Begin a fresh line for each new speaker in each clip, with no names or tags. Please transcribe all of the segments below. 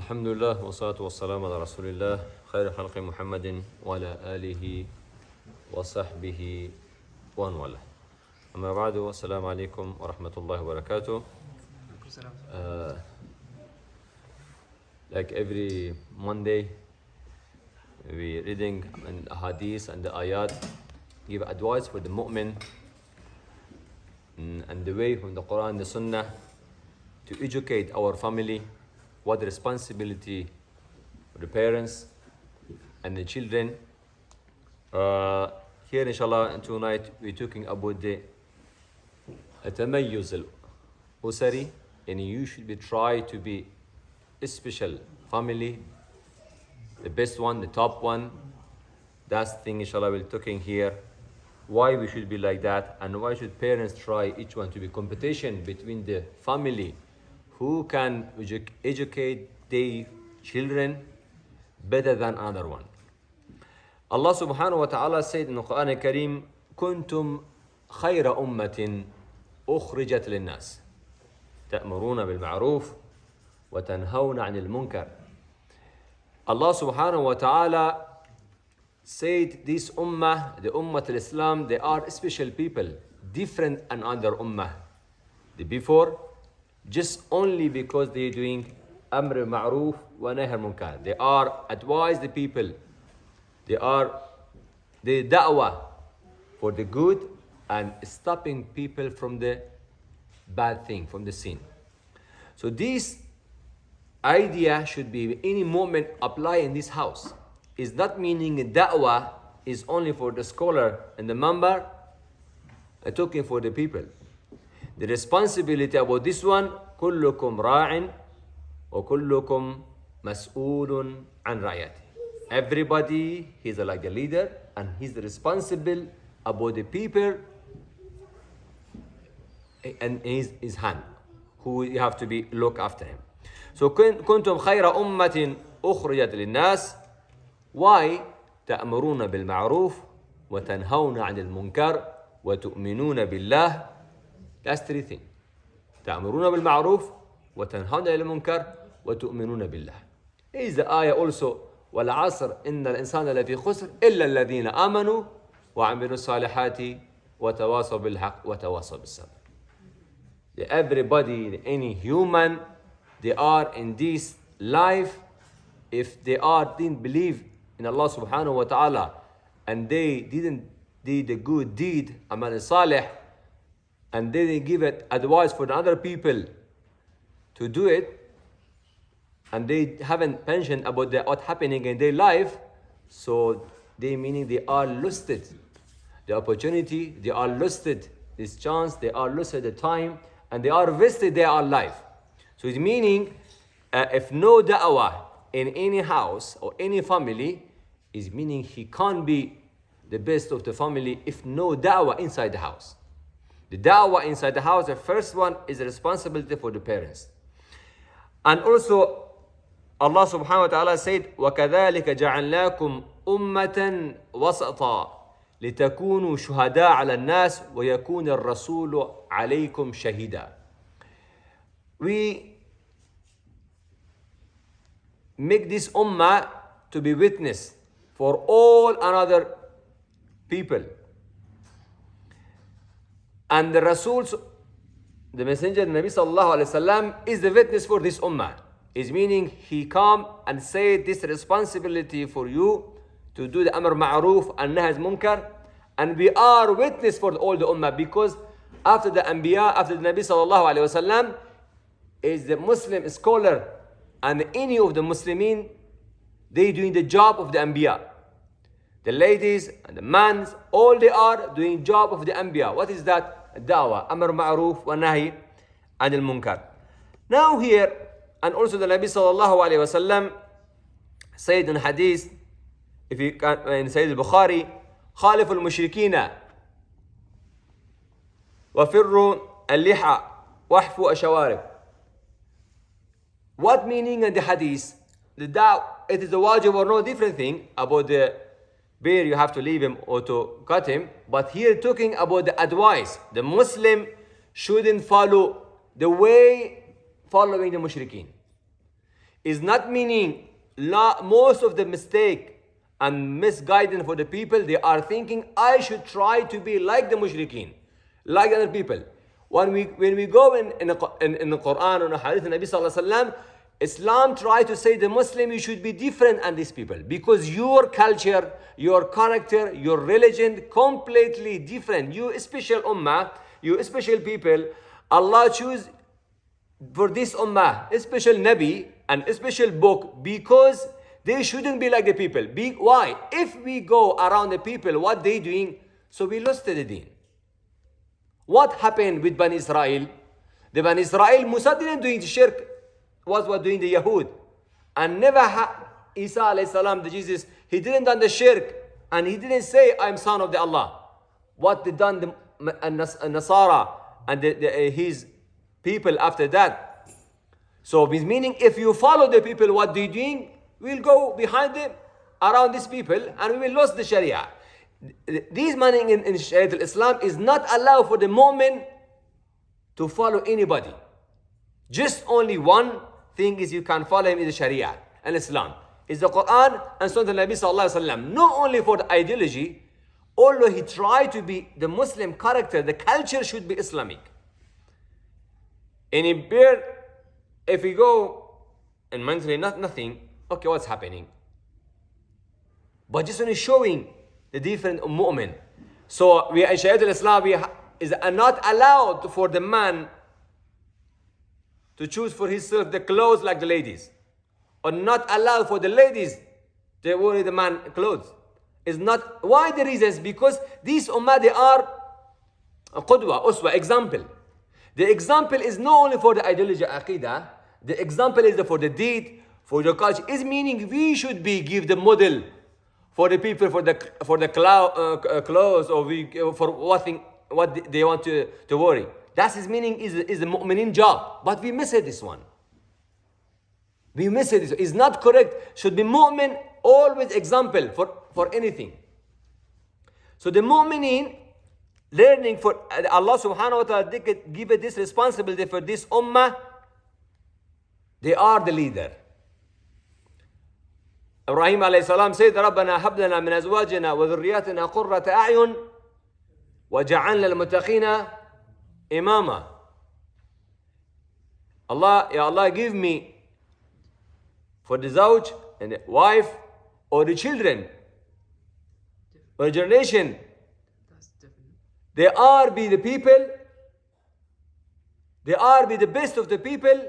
الحمد لله والصلاة والسلام على رسول الله خير خلق محمد وعلى آله وصحبه ومن والاه. أما بعد والسلام عليكم ورحمة الله وبركاته. Like every Monday, we reading and hadith and the ayat, give advice for the mu'min and the way from the Quran and the Sunnah to educate our family, what the responsibility of the parents and the children. Here inshallah tonight we're talking about the التميز الأسري, and you should be try to be a special family, the best one, the top one. That's the thing inshallah we're talking here. Why we should be like that, and why should parents try each one to be competition between the family who can educate their children better than another one. Allah subhanahu wa ta'ala said in the Quran al-Kareem, كنتم خير أمة أخرجت للناس تأمرون بالمعروف وتنهون عن المنكر. Allah subhanahu wa ta'ala said this ummah, the ummah al-Islam, they are special people, different than other ummah. The before, just only because they're doing amr ma'roof wa nahy munkar. They are advise the people. They are the da'wah for the good and stopping people from the bad thing, from the sin. So this idea should be any moment apply in this house. Is not meaning da'wah is only for the scholar and the member, talking for the people. The responsibility about this one, كلكم راع وكلكم مسؤول عن رعيته. Everybody, he's like a leader and he's responsible about the people and his hand, who you have to be look after him. So كنتم خير أمة أخرجت للناس. Why? تأمرون بالمعروف وتنهون عن المنكر وتؤمنون بالله. That's three things. تأمرون بالمعروف وتنهون عن المنكر وتؤمنون بالله. Is the ayah also والعصر إن الإنسان لفي خسر إلا الذين آمنوا وعملوا الصالحات وتواصوا بالحق وتواصوا بالصبر. Everybody, any human, they are in this life, if they didn't believe in Allah subhanahu wa ta'ala and they didn't do the good deed, amal salih, and they didn't give it advice for the other people to do it, and they haven't mentioned about what's happening in their life, so they meaning they are lusted the opportunity, they are lusted this chance, they are lusted the time, and they are wasted their life. So it's meaning if no da'wah in any house or any family, is meaning he can't be the best of the family if no da'wah inside the house. The da'wah inside the house, the first one is the responsibility for the parents. And also Allah subhanahu wa ta'ala said, وَكَذَلِكَ جَعَلْنَاكُمْ أُمَّةً وَسَطًا لِتَكُونُوا شُهَدَاءَ عَلَى النَّاسِ وَيَكُونَ الرَّسُولُ عَلَيْكُمْ شَهِيدًا. We make this ummah to be witness for all another people. And the Rasul, the Messenger, Nabi sallallahu alayhi wasallam, is the witness for this ummah. Is meaning he come and say this responsibility for you to do the amr ma'roof and nahy munkar, and we are witness for all the ummah, because after the anbiya, after the Nabi sallallahu alayhi wasallam, is the Muslim scholar and any of the Muslimin, they doing the job of the anbiya. The ladies and the men, all they are doing job of the anbiya. What is that? Da'wah, amr ma'roof wa nahy anil munkar. Now here, and also the Nabi sallallahu alayhi wasallam said in hadith, if you can, in Sayyid al-Bukhari, خالف المشركين وفروا اللحى واحفوا الشوارب. What meaning in the hadith? It is the wajib or no different thing about the bear, you have to leave him or to cut him. But here talking about the advice. The Muslim shouldn't follow the way following the mushrikeen. is not meaning most of the mistake and misguidance for the people. They are thinking, I should try to be like the mushrikeen, like other people. When we go in the Quran or the Hadith of Nabi Sallallahu Alaihi Wasallam, Islam try to say the Muslim, you should be different than these people because your culture, your character, your religion completely different. You special ummah, you special people. Allah choose for this ummah a special Nabi and a special book because they shouldn't be like the people. Why? If we go around the people, what they doing, so we lost the deen. What happened with Bani Israel? The Bani Israel, Musa didn't doing the shirk, was what doing the Yahud. And never Isa alayhi salam, the Jesus, he didn't done the shirk and he didn't say, I'm son of the Allah. What they done the Nasara and his people after that. So this meaning if you follow the people what they doing, we'll go behind them around these people and we will lose the Sharia. This meaning in Sharia Islam is not allowed for the moment to follow anybody. Just only one thing is you can follow him in the Sharia and Islam. Is the Quran and Sunnah Nabi Sallallahu Alaihi Wasallam. Not only for the ideology, although he tried to be the Muslim character, the culture should be Islamic. And if we go and mentally nothing, okay, what's happening? But just only showing the different movement. So we in Sharia Islam is not allowed for the man to choose for himself the clothes like the ladies, or not allowed for the ladies to wear the man clothes. Is not why the reasons because these ummah they are a qudwa, uswa, example. The example is not only for the ideology aqidah. The example is for the deed, for the culture. Is meaning we should give the model for the people for the clothes or for what they want to worry. That's his meaning is the mu'minin job. But we miss it this one. We miss it. It's not correct. Should be mu'min always example for anything. So the mu'minin learning for Allah subhanahu wa ta'ala give this responsibility for this ummah. They are the leader. Ibrahim alayhi salam said, رَبَّنَا هَبْ لَنَا مِنْ أَزْوَاجِنَا وَذُرِّيَّاتِنَا قُرَّةَ أَعْيُنٍ وَجَعَلْنَا الْمُتَّقِينَ إِمَامًا. Allah, Ya Allah, give me for the zawj and the wife or the children or generation. They are be the people. They are be the best of the people.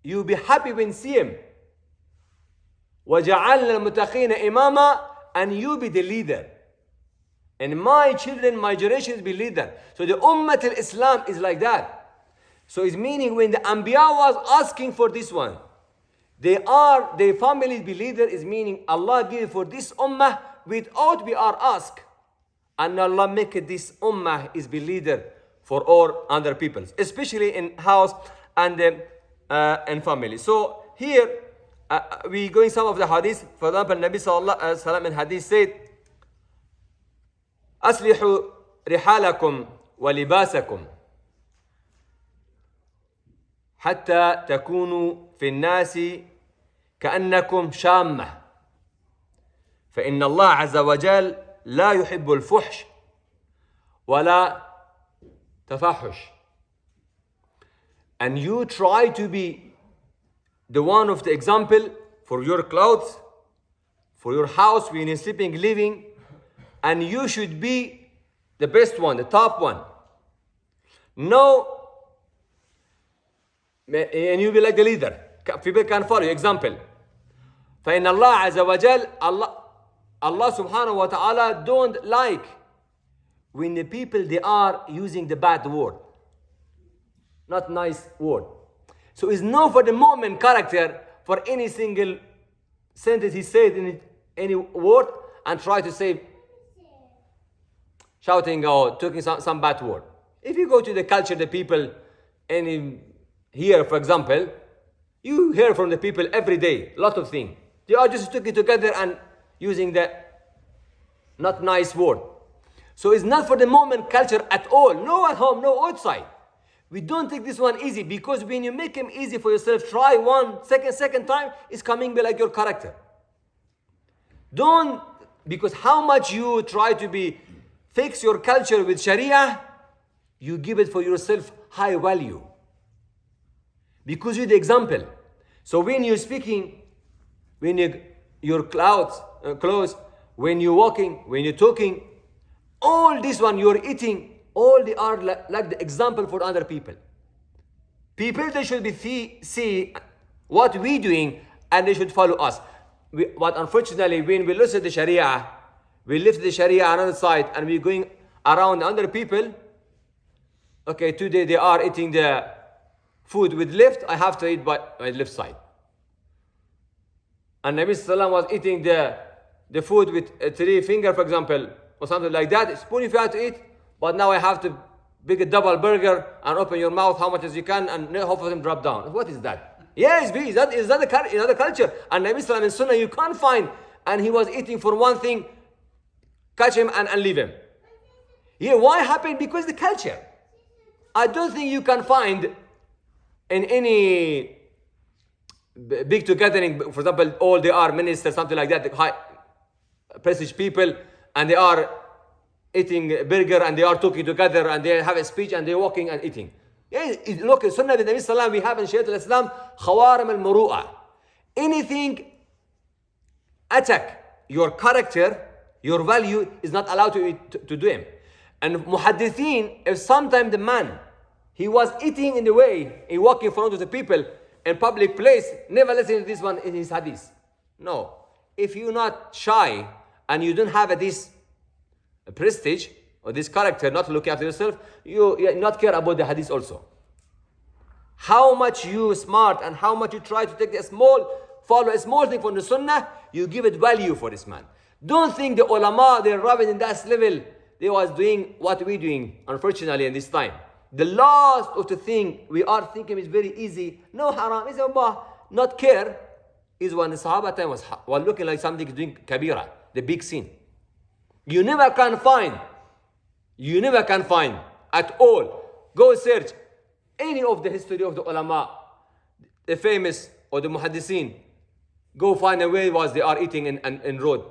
You be happy when see him. وَجَعَلْنَا الْمُتَّقِينَ إِمَامًا, and you be the leader. And my children, my generations be leader. So the Ummah al-Islam is like that. So it's meaning when the Anbiya was asking for this one, their families be leader is meaning Allah give for this Ummah without we are asked. And Allah make this Ummah is be leader for all other peoples, especially in house and family. So here we going some of the hadith. For example, Nabi Sallallahu Alaihi Wasallam in hadith said, أصلحوا رحالكم ولباسكم حتى تكونوا في الناس كأنكم شامة فإن الله عز وجل لا يحب الفحش ولا تفحش. And you try to be the one of the example for your clothes, for your house, when you're sleeping, living, and you should be the best one, the top one. No, and you be like the leader. People can follow you. Example. فإن الله عز وجل, Allah subhanahu wa ta'ala don't like when the people they are using the bad word. Not nice word. So it's no for the moment character for any single sentence he said in any word and try to say shouting or talking some bad word. If you go to the culture, the people, and here, for example, you hear from the people every day, a lot of things. They are just talking together and using the not nice word. So it's not for the moment culture at all. No at home, no outside. We don't take this one easy, because when you make him easy for yourself, try second time, it's coming be like your character. Don't, because how much you try to fix your culture with Sharia, you give it for yourself high value. Because you're the example. So when you're speaking, when your clothes, when you're walking, when you're talking, all this one you're eating, all they are like the example for other people. People, they should see what we're doing and they should follow us. But unfortunately, when we listen to the Sharia, we lift the Sharia on another side and we're going around other people. Okay, today they are eating the food with left, I have to eat by left side. And Nabi Sallam was eating the food with 3 fingers, for example, or something like that. Spoon if you have to eat, but now I have to make a double burger and open your mouth how much as you can and half of them drop down. What is that? Yeah, is that another culture? And Nabi Sallam in Sunnah you can't find, and he was eating for one thing, catch him and leave him. Yeah, why happened? Because the culture. I don't think you can find in any big gathering, for example, all they are ministers, something like that, the high prestige people, and they are eating burger and they are talking together and they have a speech and they're walking and eating. Yeah, look, Sunnah of the Nabi Sallam, we have in Sharia al-Islam, khawarim al-muru'ah. Anything attack your character, your value, is not allowed to do him. And muhaddithin, if sometime the man, he was eating in the way, he walking in front of the people in public place, never listen to this one in his hadith. No. If you're not shy and you don't have this prestige or this character, not looking after yourself, you not care about the hadith also. How much you smart and how much you try to take follow a small thing from the sunnah, you give it value for this man. Don't think the ulama, they're rubbing in that level, they was doing what we're doing, unfortunately, in this time. The last of the thing we are thinking is very easy, no haram, is not care, is when the Sahaba time was looking like something doing kabira, the big sin. You never can find at all. Go search any of the history of the ulama, the famous or the muhaddithin. Go find a way was they are eating in road,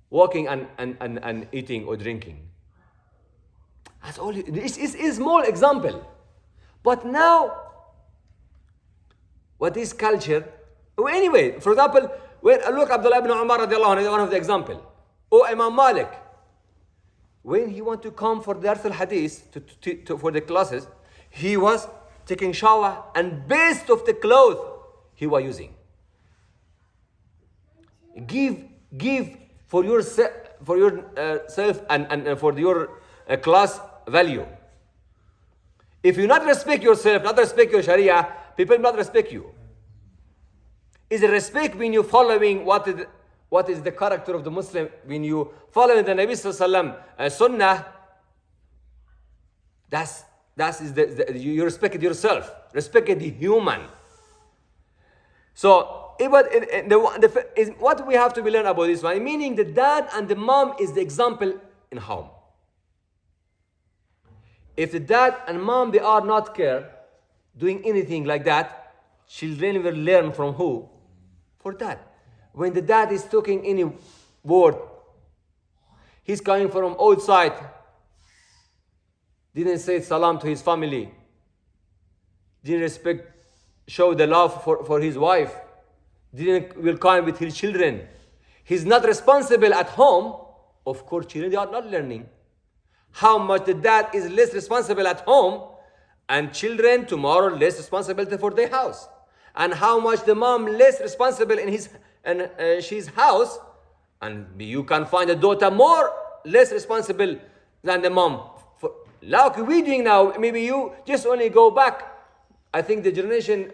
walking and eating or drinking. That's all. This is a small example. But now, what is culture? Anyway, for example, when look Abdullah ibn Umar radiallahu anhu, one of the example. Or Imam Malik, when he want to come for Dars al-Hadith, for the classes, he was taking shower and best of the clothes he was using. Give for yourself and for your class value. If you not respect yourself, not respect your Sharia, people will not respect you. Is a respect when you following what is the character of the Muslim, when you follow the Nabi Sallallahu Alaihi Wasallam Sunnah, you respect yourself, respect the human. So, what we have to learn about this one, meaning the dad and the mom is the example in home. If the dad and mom, they are not care, doing anything like that, children will learn from who? For dad. When the dad is talking any word, he's coming from outside, didn't say salam to his family, didn't respect, show the love for his wife, didn't welcome with his children. He's not responsible at home. Of course, children, they are not learning. How much the dad is less responsible at home, and children tomorrow less responsibility for their house. And how much the mom less responsible in she's house, and you can find a daughter less responsible than the mom. Like we're doing now, maybe you just only go back, I think the generation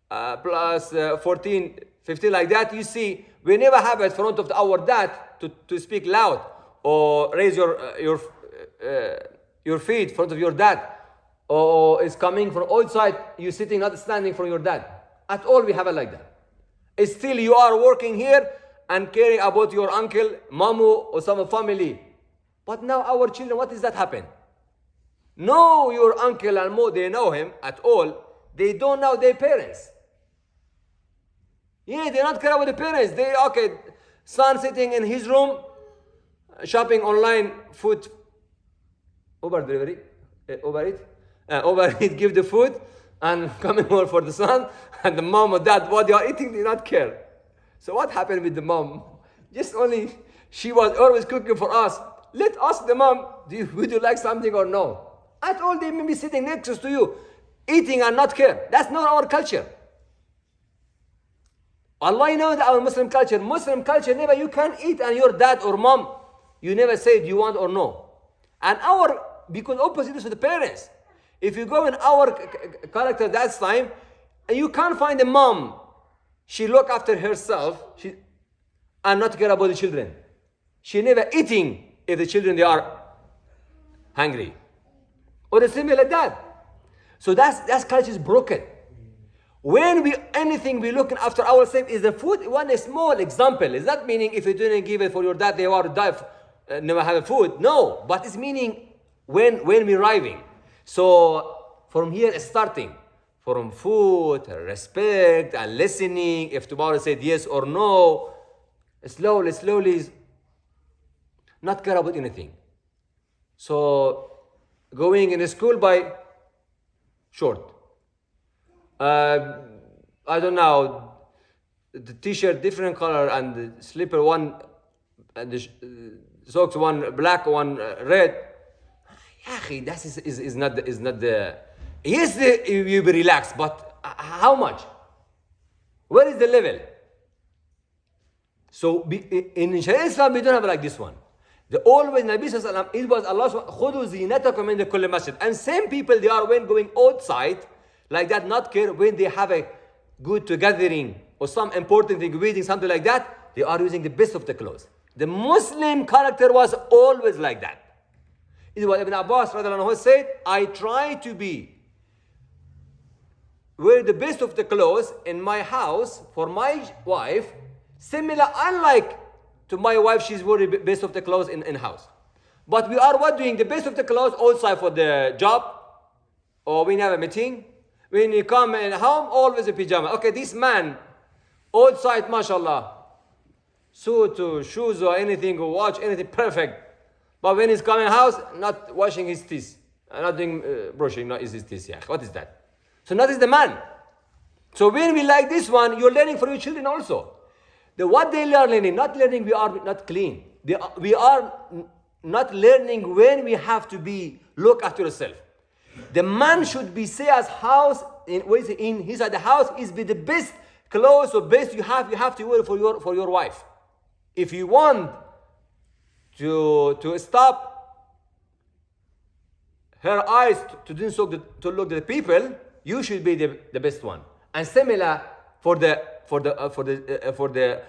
plus 14, 15 like that, you see, we never have in front of our dad to speak loud or raise your feet in front of your dad, or it's coming from outside, you sitting not standing from your dad. At all we have it like that. Still you are working here and caring about your uncle, mamu or some family. But now our children, what is that happen? No, your uncle and mom, they know him at all. They don't know their parents. Yeah, they don't care about the parents. Okay, son sitting in his room, shopping online, food, Uber delivery, Uber Eat, give the food, and coming over for the son, and the mom or dad, what they are eating, they not care. So what happened with the mom? She was always cooking for us. Let us, the mom, would you like something or no? At all, they may be sitting next to you, eating and not care. That's not our culture. Allah knows our Muslim culture. Muslim culture, never you can eat and your dad or mom, you never say do you want or no. And because opposite is to the parents. If you go in our character that time, and you can't find a mom, she look after herself, and not care about the children. She never eating if the children they are hungry. Or the similar like that. So that's culture is broken. When anything we looking after ourselves is the food. One small example is that meaning if you didn't give it for your dad, they will die, never have a food. No, but it's meaning when we're arriving. So from here it's starting. From food, respect, and listening. If tomorrow said yes or no, slowly, not care about anything. So going in school by short. I don't know, the t-shirt different color and the slipper one, and the socks one black, one red. That is not the. Yes, you be relaxed, but how much? Where is the level? So in Sharia Islam we don't have like this one. Always Nabi Sallallahu Alaihi Wasallam, it was Allah خُذُوا زِينَتَكُمْ عِنْدَ كُلِّ مَسْجِدٍ. And same people they are when going outside like that, not care when they have a good gathering or some important thing, reading something like that, they are using the best of the clothes. The Muslim character was always like that. It is what Ibn Abbas said, I try to be wear the best of the clothes in my house for my wife, similar, unlike to my wife, she's wearing the best of the clothes in house. But we are what doing the best of the clothes outside for the job, or we have a meeting. When you come in home, always a pyjama. Okay, this man, outside, mashallah, suit or shoes or anything, or watch, anything, perfect. But when he's coming house, not washing his teeth, not doing brushing, not his teeth. Yeah. What is that? So that is the man. So when we like this one, you're learning for your children also. What they are learning, not learning we are not clean. We are not learning when we have to be look after yourself. The man should be say as house in his the house is be the best clothes or best you have to wear for your wife. If you want to stop her eyes to look at the people, you should be the best one. And similar for the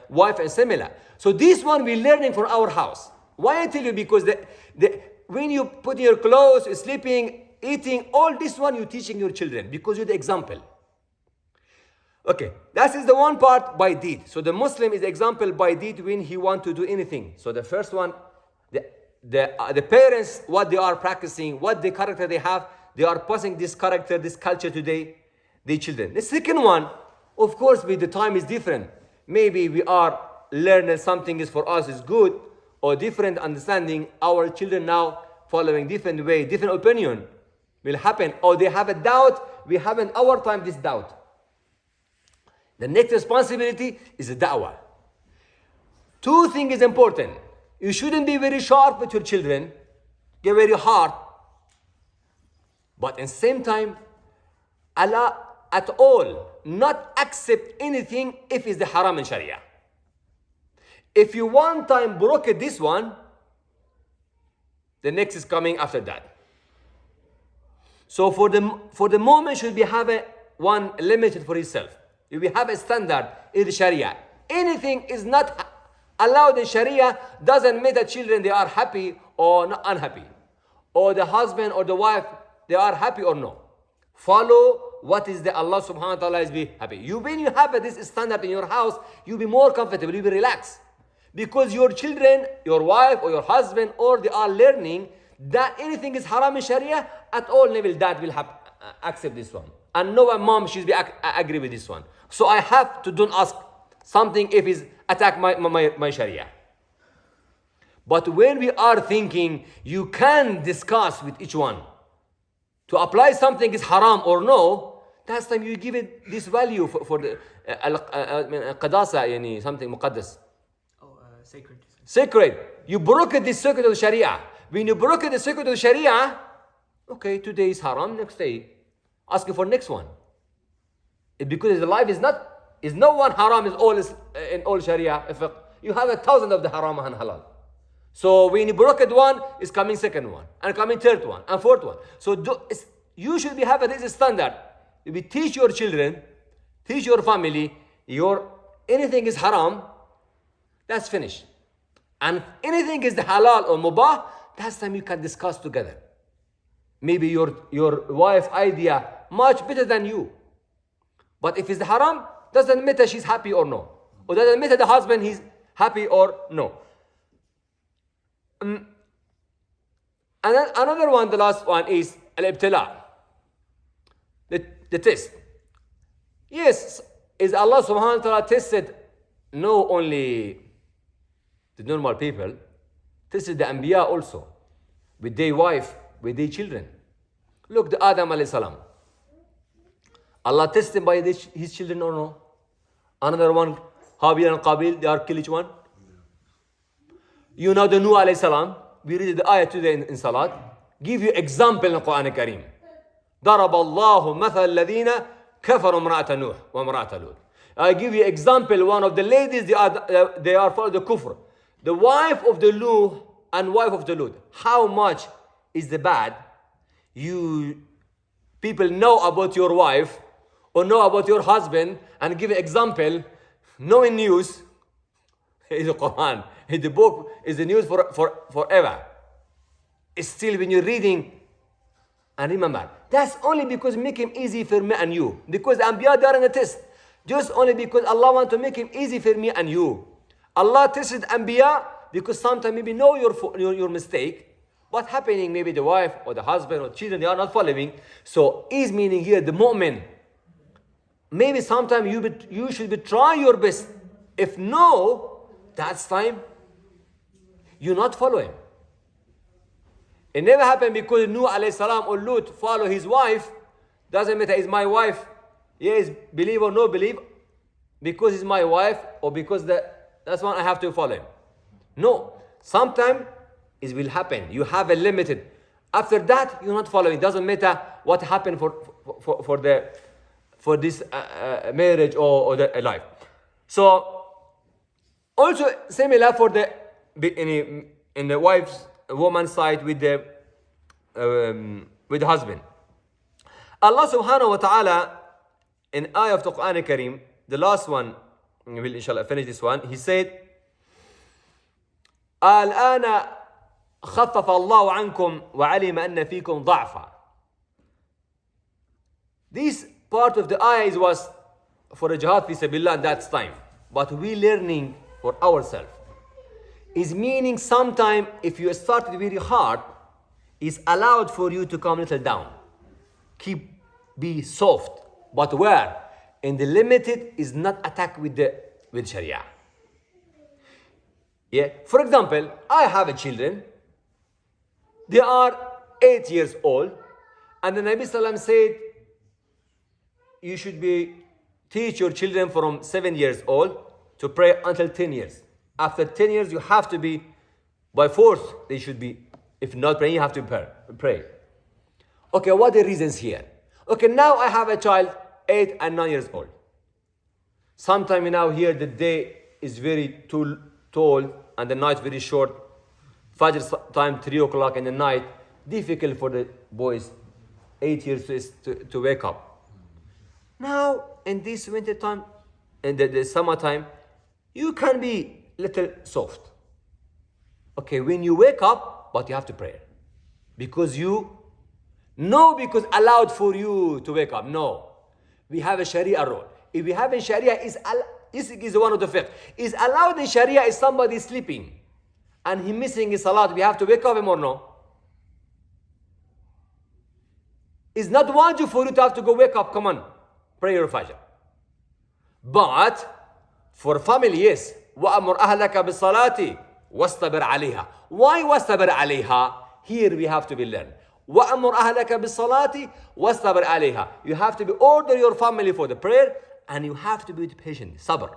wife and similar. So this one we're learning for our house. Why I tell you? Because when you put your clothes, sleeping, eating, all this one you're teaching your children because you're the example. Okay, that is the one part by deed. So the Muslim is the example by deed when he want to do anything. So the first one, the parents, what they are practicing, what the character they have, they are passing this character, this culture today, the children. The second one, of course, with the time is different. Maybe we are learning something is for us is good or different understanding. Our children now following different way, different opinion will happen. Or they have a doubt. We have in our time this doubt. The next responsibility is the da'wah. Two things is important. You shouldn't be very sharp with your children, get very hard. But at the same time, Allah at all not accept anything if it's the haram in Sharia. If you one time broke this one, the next is coming after that. So for the moment should be have one limited for yourself. If we have a standard in the Sharia, anything is not allowed in Sharia doesn't make the children they are happy or not unhappy, or the husband or the wife they are happy or no. Follow what is the Allah subhanahu wa ta'ala is be happy. When you have this standard in your house, you'll be more comfortable, you'll be relaxed. Because your children, your wife or your husband, or they are learning that anything is haram in Sharia, at all level dad will accept this one. And no one mom should be agree with this one. So I have to don't ask something if it's attack my Sharia. But when we are thinking, you can discuss with each one to apply something is haram or no, that's time you give it this value for the qadasa, yani something muqaddas.
Sacred.
Sacred. You broke this circuit of the Sharia. When you broke the circuit of the Sharia, okay, today is haram, next day, asking for next one. Because the life is no one haram is all in all Sharia. You have 1,000 of the haram and halal. So when you broke it one, it's coming second one, and coming third one, and fourth one. So you should have this standard. If you teach your children, teach your family, anything is haram, that's finished. And anything is the halal or mubah, that's time you can discuss together. Maybe your wife's idea much better than you. But if it's the haram, doesn't matter she's happy or no. Or doesn't matter the husband he's happy or no. And then another one, the last one is al-ibtila, the test. Yes, is Allah subhanahu wa ta'ala tested no only the normal people, tested the Anbiya also, with their wife, with their children. Look, the Adam alayhi salam. Allah tested him by his children or no? Another one, Habil and Qabil, they are kill each one. You know the Nuh alayhi salam, we read the ayah today in Salat, give you example in the Quran Kareem. ضرب الله مثل الذين كفروا امرأة نوح وامرأة لوط. I give you example, one of the ladies, they are for the kufr. The wife of the Nuh and wife of the Lut. How much is the bad? You people know about your wife or know about your husband and give an example, knowing news. Is the Quran, is the book, is the news forever. It's still when you're reading, and remember, that's only because make him easy for me and you. Because the Anbiya, they are in a test. Just only because Allah wants to make him easy for me and you. Allah tested Anbiya because sometimes maybe know your mistake. What happening, maybe the wife or the husband or children, they are not following. So is meaning here the moment. Maybe sometimes you should be try your best. If no, that's time you not follow him. It never happened because Nuh alayhi salam or Lut follow his wife. Doesn't matter, is my wife, yes, believe or no believe, because it's my wife or because that's one I have to follow him. No, sometimes it will happen. You have a limited. After that, you're not following. Doesn't matter what happened for this marriage or the life. So also similar for in the wife's woman's side with the husband. Allah subhanahu wa ta'ala in ayah of the Quran Kareem, the last one, we will inshallah finish this one. He said, الآن خفف الله عنكم وعلم أن فيكم ضعفا. This part of the ayah was for the jihad fi sabilillah at that time. But we learning for ourselves. Is meaning sometime if you started very hard, is allowed for you to come a little down. Be soft. But where? In the limited is not attack with Sharia. Yeah. For example, I have children. They are 8 years old, and the Nabi Sallam said, you should teach your children from 7 years old to pray until 10 years. After 10 years, you have to be, by force, they should be, if not praying, you have to pray. Okay, what are the reasons here? Okay, now I have a child, 8 and 9 years old. Sometime now here, the day is very too tall and the night very short. Fajr time, 3 o'clock in the night. Difficult for the boys, 8 years to wake up. Now, in this winter time, in the summertime, you can be little soft. Okay, when you wake up, but you have to pray. Because because allowed for you to wake up. No. We have a Sharia rule. If we have a Sharia, this is one of the fiqh. Is allowed in Sharia is somebody sleeping and he missing his salat. We have to wake up him or no? It's not wajib for you to have to go wake up, come on, pray your Fajr. But for family, yes. وَأَمُرْ أَهْلَكَ بِالصَّلَاةِ وَاسْتَبِرْ عَلَيْهَا. Why وَاسْتَبِرْ عَلَيْهَا? Here we have to be learned. وَأَمُرْ أَهْلَكَ بِالصَّلَاةِ وَاسْتَبِرْ عَلَيْهَا. You have to be order your family for the prayer, and you have to be patient, sabr.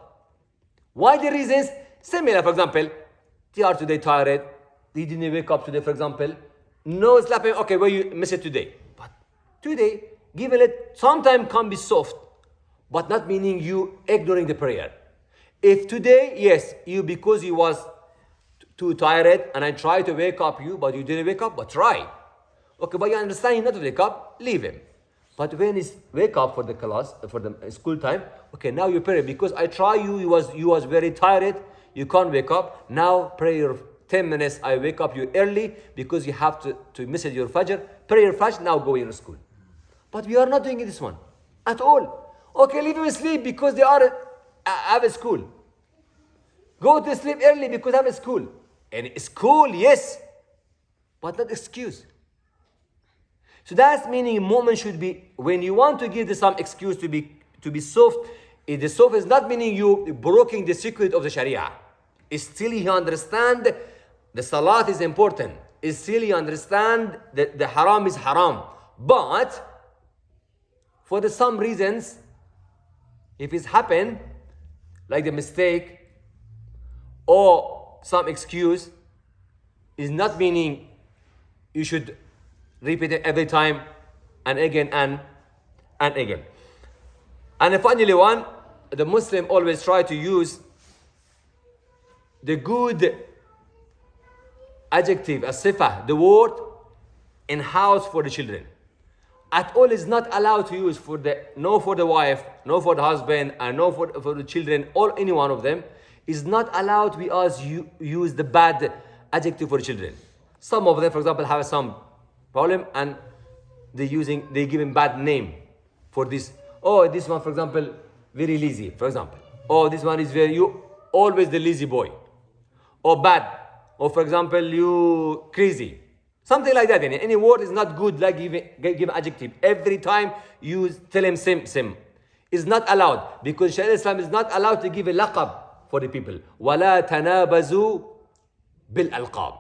Why the reasons? Similar, for example, they are today tired, they didn't wake up today, for example. No slapping, okay, well, you miss it today. But today, given it, sometimes can be soft, but not meaning you ignoring the prayer. If today, yes, you because you was too tired and I tried to wake up you, but you didn't wake up, but try. Okay, but you understand you not to wake up, leave him. But when he's wake up for the class, for the school time, okay, now you pray because I try you, you was very tired, you can't wake up. Now pray your 10 minutes, I wake up you early because you have to miss your Fajr. Pray your Fajr, now go in the school. But we are not doing this one at all. Okay, leave him asleep because they are have a school. Go to sleep early because I have a school. And school, yes, but not excuse. So that's meaning moment should be, when you want to give some excuse to be soft, the soft is not meaning you breaking the secret of the Sharia. It's still you understand the salat is important. It's still you understand that the haram is haram. But for some reasons, if it's happened, like the mistake or some excuse, is not meaning you should repeat it every time and again and again. And finally one, the Muslim always try to use the good adjective, as sifa, the word in house for the children. At all is not allowed to use for the wife, no for the husband, and no for the children, or any one of them. Is not allowed we us use the bad adjective for children. Some of them, for example, have some problem and they giving bad name for this. Oh, this one, for example, very lazy, for example. Oh, this one is you always the lazy boy. Or bad. Or for example, you crazy. Something like that. Any word is not good, like give adjective. Every time you tell him same. It's not allowed. Because Sharia Islam is not allowed to give a laqab for the people. وَلَا تَنَابَزُوا بِالْأَلْقَابِ.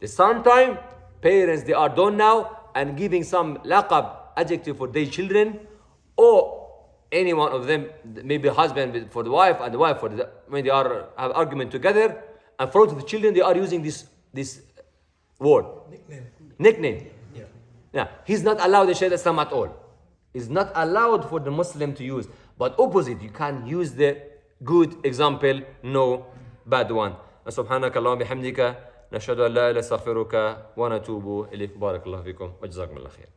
Sometimes parents, they are done now and giving some laqab adjective for their children, or any one of them, maybe husband for the wife and the wife for when they are have argument together, and front of the children they are using this word. Nickname. Yeah. He's not allowed in Sharia Islam at all. It's not allowed for the Muslim to use. But opposite, you can use the good example, no bad one. سبحانك اللهم بحمدك نشهد أن لا إله إلا أنت نستغفرك ونتوب إليك. بارك الله فيكم وجزاكم الله خير.